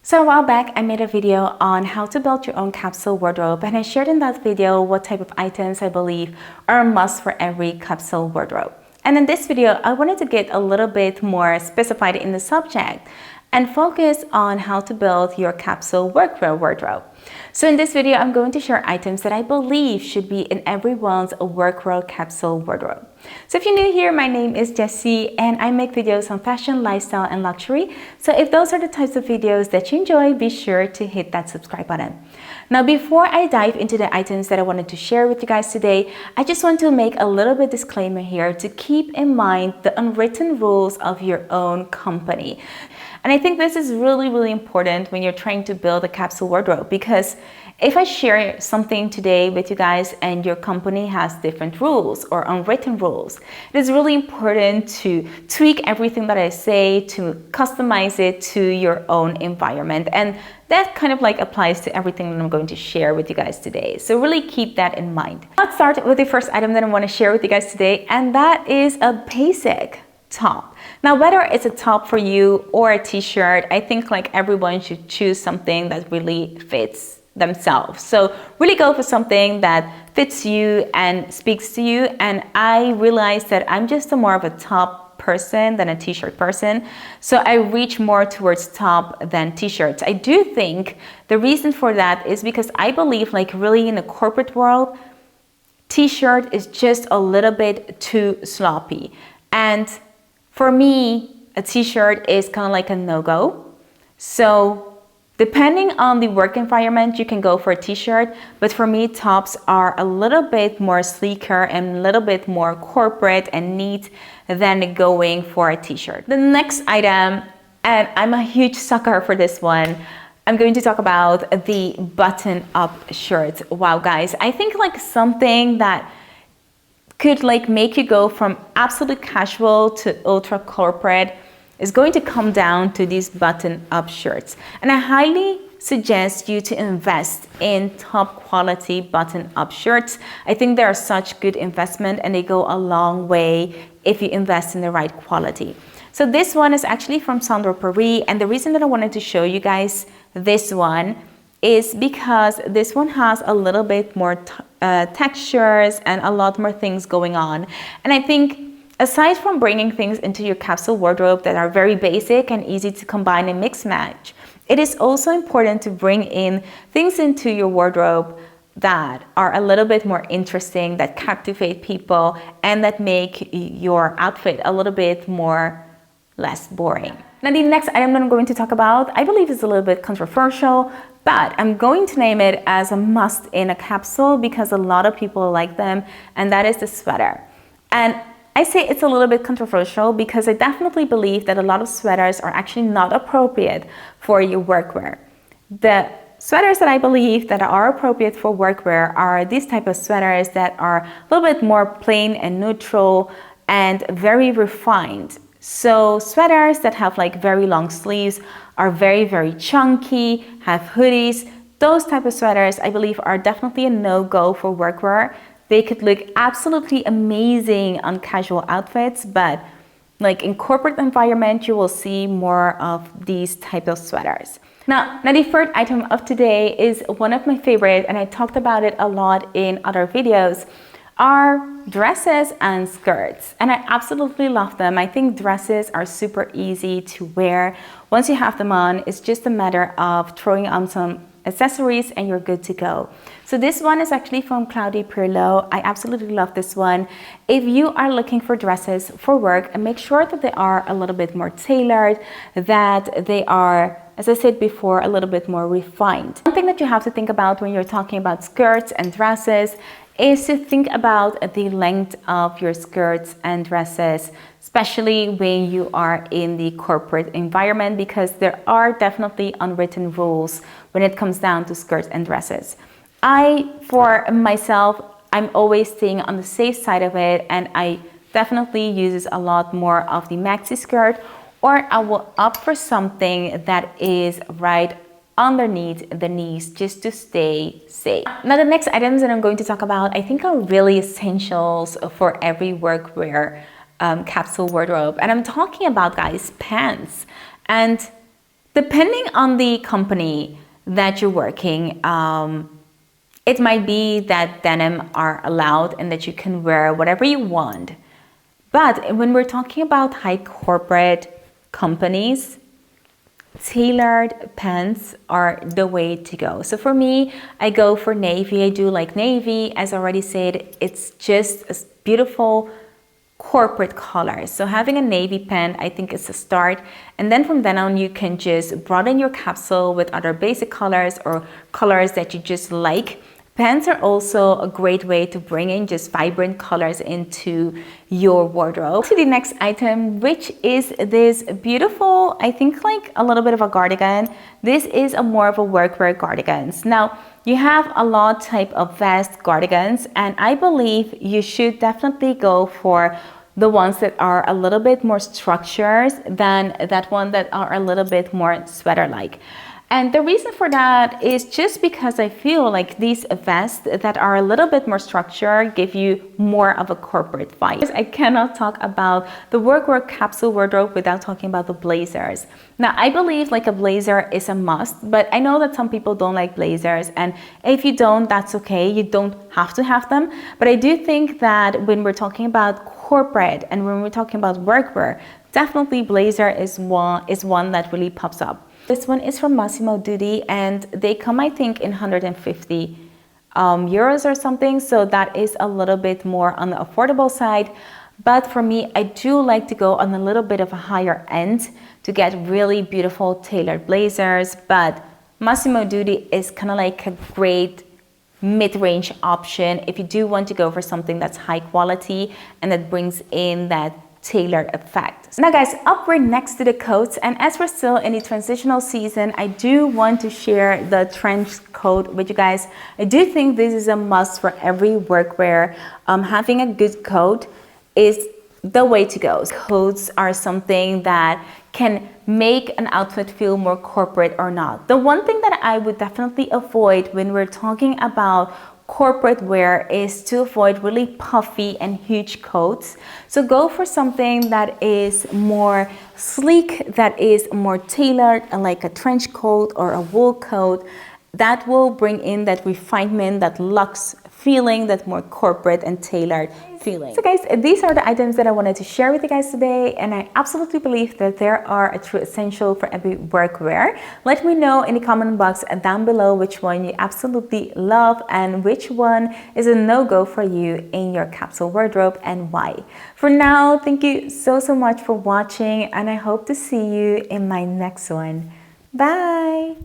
So a while back, I made a video on how to build your own capsule wardrobe, and I shared in that video what type of items I believe are a must for every capsule wardrobe. And in this video, I wanted to get a little bit more specified in the subject and focus on how to build your capsule workwear wardrobe. So in this video, I'm going to share items that I believe should be in everyone's workwear capsule wardrobe. So if you're new here, my name is Jessie and I make videos on fashion, lifestyle, and luxury. So if those are the types of videos that you enjoy, be sure to hit that subscribe button. Now, before I dive into the items that I wanted to share with you guys today, I just want to make a little bit disclaimer here to keep in mind the unwritten rules of your own company. And I think this is really important when you're trying to build a capsule wardrobe, because if I share something today with you guys and your company has different rules or unwritten rules, it is really important to tweak everything that I say to customize it to your own environment. And that kind of like applies to everything that I'm going to share with you guys today. So really keep that in mind. Let's start with the first item that I want to share with you guys today, and that is a basic top. Now, whether it's a top for you or a t-shirt, I think like everyone should choose something that really fits themselves. So really go for something that fits you and speaks to you. And I realized that I'm just more of a top person than a t-shirt person. So I reach more towards top than t-shirts. I do think the reason for that is because I believe like really in the corporate world, t-shirt is just a little bit too sloppy. And for me, a t-shirt is kind of like a no-go. So depending on the work environment, you can go for a t-shirt, but for me, tops are a little bit more sleeker and a little bit more corporate and neat than going for a t-shirt. The next item, and I'm a huge sucker for this one, I'm going to talk about the button-up shirts. Wow, guys, I think like something that could like make you go from absolute casual to ultra corporate is going to come down to these button-up shirts. And I highly suggest you to invest in top quality button-up shirts. I think they are such good investment and they go a long way if you invest in the right quality. So this one is actually from Sandro Paris, and the reason that I wanted to show you guys this one is because this one has a little bit more textures and a lot more things going on. And I think aside from bringing things into your capsule wardrobe that are very basic and easy to combine and mix match, it is also important to bring in things into your wardrobe that are a little bit more interesting, that captivate people, and that make your outfit a little bit more less boring. Now, the next item that I'm going to talk about, I believe is a little bit controversial, but I'm going to name it as a must in a capsule because a lot of people like them, and that is the sweater. And I say it's a little bit controversial because I definitely believe that a lot of sweaters are actually not appropriate for your workwear. The sweaters that I believe that are appropriate for workwear are these type of sweaters that are a little bit more plain and neutral and very refined. So sweaters that have like very long sleeves, are very chunky, have hoodies, those type of sweaters I believe are definitely a no-go for workwear. They could look absolutely amazing on casual outfits, but like in corporate environment, you will see more of these type of sweaters. Now the third item of today is one of my favorite, and I talked about it a lot in other videos, are dresses and skirts. And I absolutely love them. I think dresses are super easy to wear. Once you have them on, it's just a matter of throwing on some accessories and you're good to go. So this one is actually from Claudie Pierlot. I absolutely love this one. If you are looking for dresses for work, make sure that they are a little bit more tailored, that they are, as I said before, a little bit more refined. One thing that you have to think about when you're talking about skirts and dresses is to think about the length of your skirts and dresses, especially when you are in the corporate environment, because there are definitely unwritten rules when it comes down to skirts and dresses. For myself, I'm always staying on the safe side of it, and I definitely use a lot more of the maxi skirt, or I will opt for something that is right underneath the knees just to stay safe. Now the next items that I'm going to talk about I think are really essentials for every workwear capsule wardrobe, and I'm talking about, guys, pants. And Depending on the company that you're working, it might be that denim are allowed and that you can wear whatever you want. But when we're talking about high corporate companies, tailored pants are the way to go. So for me, I go for navy. I do like navy. As I already said, it's just a beautiful corporate colors. So having a navy pant, I think is a start. And then from then on, you can just broaden your capsule with other basic colors or colors that you just like. Pants are also a great way to bring in just vibrant colors into your wardrobe. To the next item, which is this beautiful, I think like a little bit of a cardigan. This is a more of a workwear cardigans. Now, you have a lot type of vest cardigans, and I believe you should definitely go for the ones that are a little bit more structured than that one that are a little bit more sweater-like. And the reason for that is just because I feel like these vests that are a little bit more structured give you more of a corporate vibe. I cannot talk about the Workwear Capsule wardrobe without talking about the blazers. Now, I believe like a blazer is a must, but I know that some people don't like blazers, and if you don't, that's okay. You don't have to have them. But I do think that when we're talking about corporate and when we're talking about workwear, definitely blazer is one that really pops up. This one is from Massimo Dutti, and they come, I think, in 150 euros or something. So that is a little bit more on the affordable side. But for me, I do like to go on a little bit of a higher end to get really beautiful tailored blazers. But Massimo Dutti is kind of like a great mid-range option if you do want to go for something that's high quality and that brings in that tailored effect. Now guys, up we're next to the coats, and as we're still in the transitional season, I do want to share the trench coat with you guys. I do think this is a must for every workwear. Having a good coat is the way to go. Coats are something that can make an outfit feel more corporate or not. The one thing that I would definitely avoid when we're talking about corporate wear is to avoid really puffy and huge coats. So go for something that is more sleek, that is more tailored, like a trench coat or a wool coat. That will bring in that refinement, that luxe feeling, that more corporate and tailored feeling. So guys, these are the items that I wanted to share with you guys today, and I absolutely believe that they are a true essential for every workwear. Let me know in the comment box down below which one you absolutely love and which one is a no-go for you in your capsule wardrobe and why. For now, thank you so much for watching, and I hope to see you in my next one. Bye!